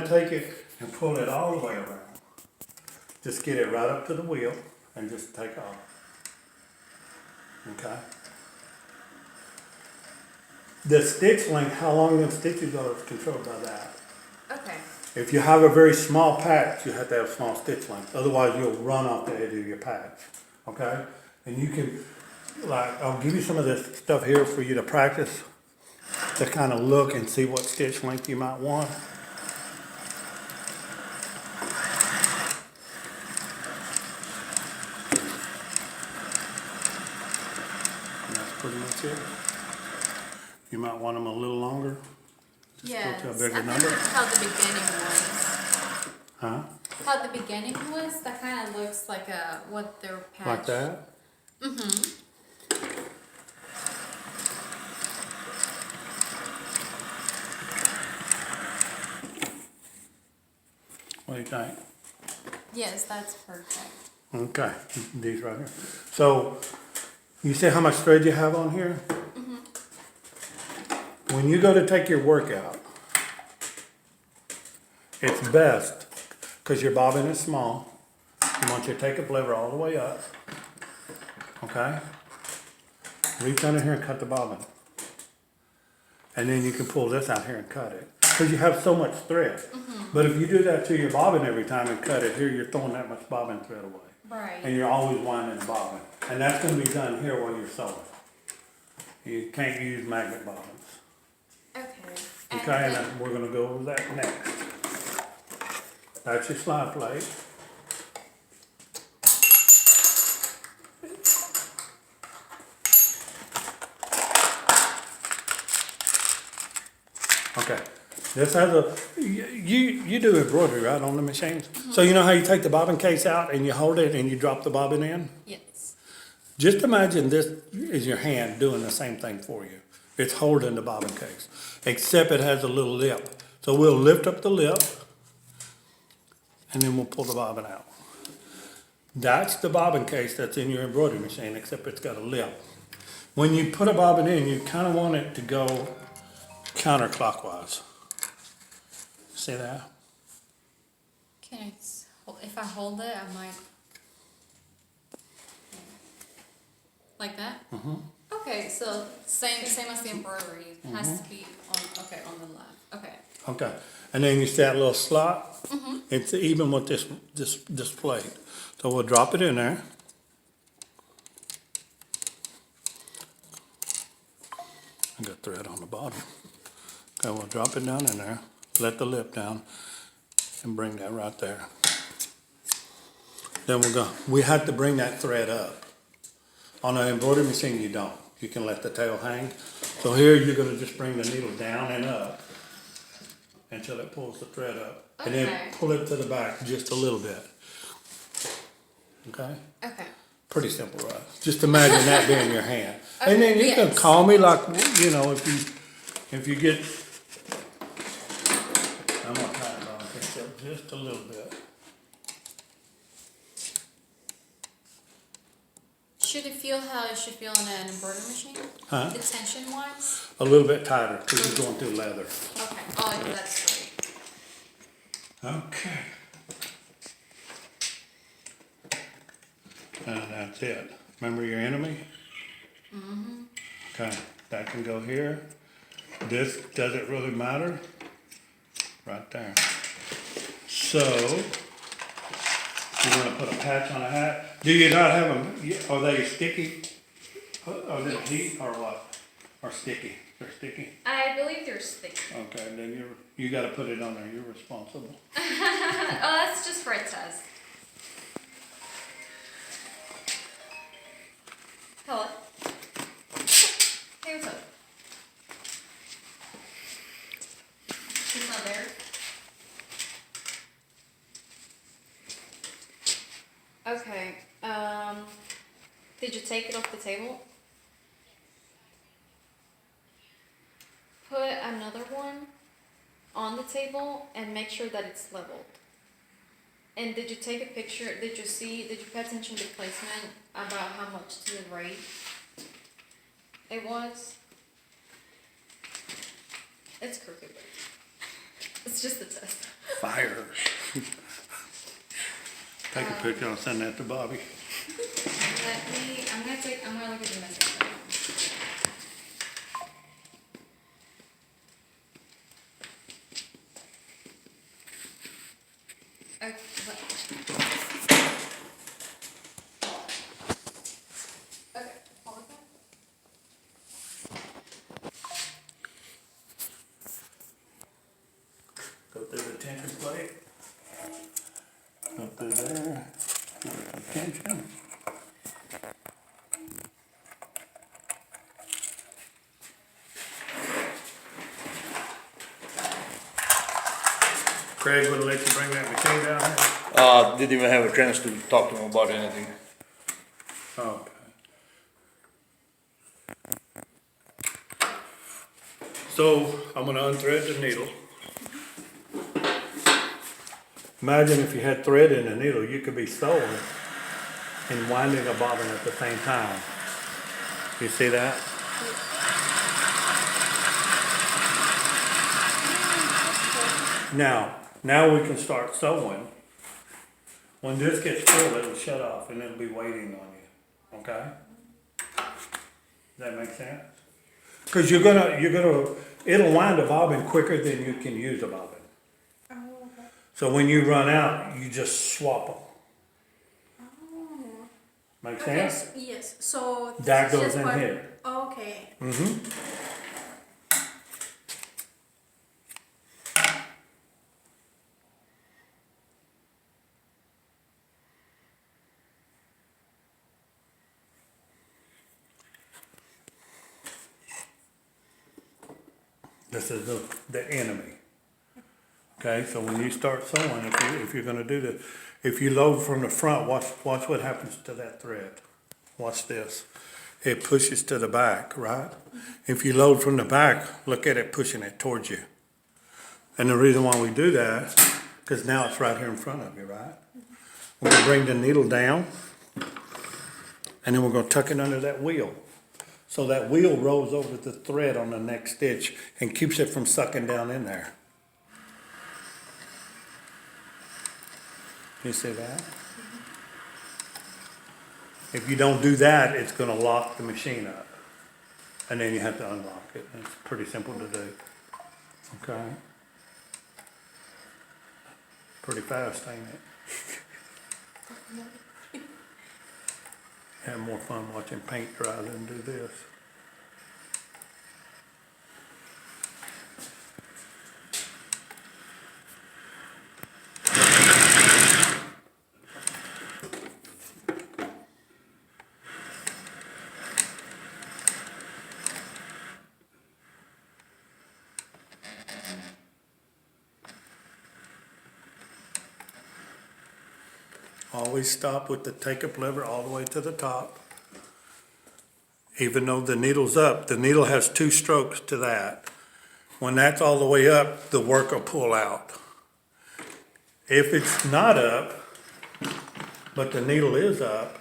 to take it and pull it all the way around. Just get it right up to the wheel and just take off. Okay? The stitch length, how long the stitches are is controlled by that. Okay. If you have a very small patch, you have to have small stitch length. Otherwise, you'll run off the edge of your patch. Okay? And you can, like, I'll give you some of this stuff here for you to practice, to kind of look and see what stitch length you might want. And that's pretty much it. You might want them a little longer. Yes. Go to a bigger I think number. that's how the beginning was. Huh? How the beginning was, that kind of looks like what their patch. Like that? Mm-hmm. What do you think? Yes, that's perfect. Okay, these right here. So, you see how much thread you have on here? When you go to take your workout, it's best, because your bobbin is small, you want you to take a lever all the way up, okay? Reach under here and cut the bobbin. And then you can pull this out here and cut it, because you have so much thread. But if you do that to your bobbin every time and cut it, here you're throwing that much bobbin thread away. Right. And you're always winding the bobbin. And that's gonna be done here while you're sewing. You can't use magnet bobbins. Okay. Okay, and then we're gonna go over that next. That's your slide plate. Okay, this has a, you do embroidery, right, on the machines? So you know how you take the bobbin case out and you hold it and you drop the bobbin in? Yes. Just imagine this is your hand doing the same thing for you. It's holding the bobbin case, except it has a little lip. So we'll lift up the lip, and then we'll pull the bobbin out. That's the bobbin case that's in your embroidery machine, except it's got a lip. When you put a bobbin in, you kind of want it to go counterclockwise. See that? Can I, if I hold it, I might. Like that? Mm-hmm. Okay, so same as the embroidery. It has to be on the left. Okay. Okay, and then you see that little slot? It's even with this plate. So we'll drop it in there. I got thread on the bottom. Okay, we'll drop it down in there, let the lip down, and bring that right there. Then we'll go, we have to bring that thread up. On an embroidery machine, you don't. You can let the tail hang. So here, you're gonna just bring the needle down and up until it pulls the thread up. And then Okay. pull it to the back just a little bit. Okay? Okay. Pretty simple, right? Just imagine that being your hand. And then you can Yes. call me like, you know, if you get, I'm gonna tie it on this up just a little bit. Should it feel how it should feel on an embroidery machine? Huh? The tension wise? A little bit tighter, because you're going through leather. Okay. Oh, that's great. Okay. And that's it. Remember your enemy? Mm-hmm. Okay, that can go here. This doesn't really matter. Right there. So, you want to put a patch on a hat? Do you not have them? Are they sticky? Are they heat or what? Or sticky? They're sticky? I believe they're sticky. Okay, then you got to put it on there. You're responsible. Oh, that's just for a test. Hello. Hey, what's up? She's not there. Okay. Did you take it off the table? Put another one on the table and make sure that it's leveled. And did you take a picture? Did you pay attention to placement about how much to the right it was? It's crooked, but it's just a test. Fire. Take a picture and send that to Bobby. I'm gonna look at the message. Right now. Okay, hold on. Go through the tension plate. Go through there. Tension. Craig wouldn't let you bring that machine down here? Didn't even have a chance to talk to him about anything. Okay. So I'm gonna unthread the needle. Imagine if you had thread in the needle, you could be sewing and winding a bobbin at the same time. You see that? Now we can start sewing. When this gets full, it'll shut off and it'll be waiting on you, okay? Does that make sense? Cause it'll wind a bobbin quicker than you can use a bobbin. Oh, okay. So when you run out, you just swap them. Oh. Make Okay, sense? yes, so. That this is goes just in part- here. Okay, Mm-hmm. This is the enemy. Okay, so when you start sewing, if you're gonna do this, if you load from the front, watch what happens to that thread. Watch this. It pushes to the back, right? If you load from the back, look at it pushing it towards you. And the reason why we do that, because now it's right here in front of you, right? We're gonna bring the needle down, and then we're gonna tuck it under that wheel. So that wheel rolls over the thread on the next stitch and keeps it from sucking down in there. You see that? If you don't do that, it's gonna lock the machine up. And then you have to unlock it. It's pretty simple to do. Okay? Pretty fast, ain't it? Have more fun watching paint dry than do this. Always stop with the take-up lever all the way to the top. Even though the needle's up, the needle has 2 strokes to that. When that's all the way up, the work will pull out. If it's not up, but the needle is up,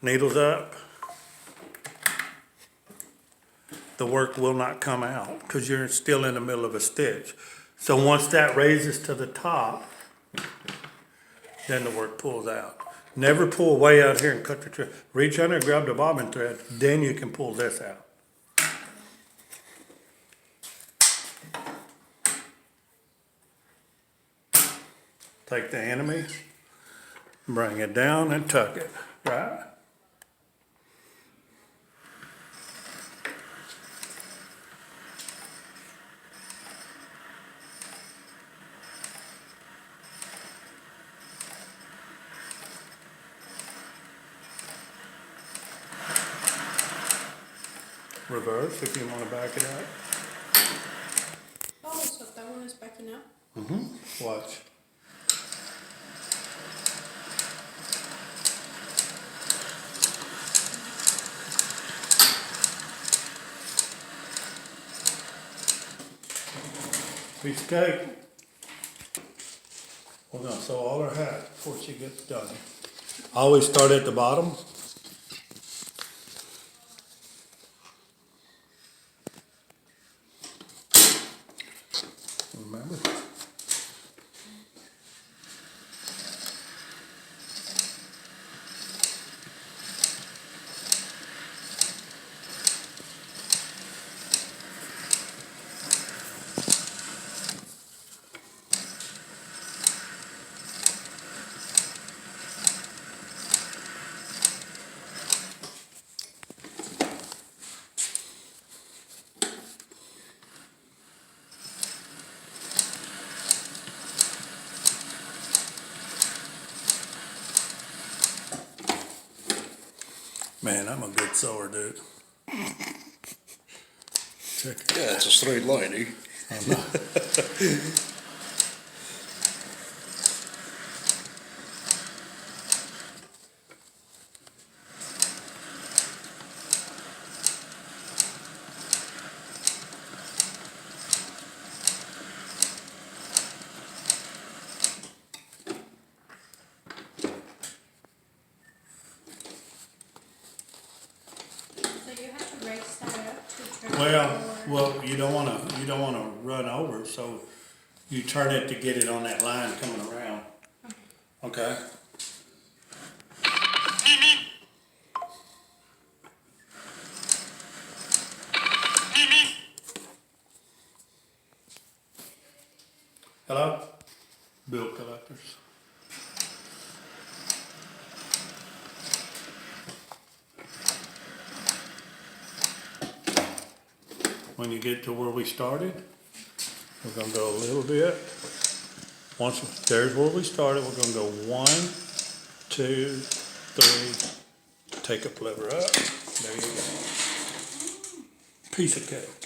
needle's up, the work will not come out because you're still in the middle of a stitch. So once that raises to the top, then the work pulls out. Never pull way out here and cut the thread. Reach under, grab the bobbin thread, then you can pull this out. Take the enemy, bring it down and tuck it, right? Reverse if you want to back it up. oh, so that one is backing up? Watch. Piece of cake. We're gonna sew all her hat before she gets done. Always start at the bottom. Remember? Man, I'm a good sewer, dude. Check it. Yeah, it's a straight line, eh? I'm not- So you have to raise that up to turn Well, you don't wanna run over, so you turn it to get it on that line coming around. Okay? Hello? Bill collectors. When you get to where we started, we're gonna go a little bit. Once, there's where we started, we're gonna go 1, 2, 3, take a lever up, there you go. Piece of cake.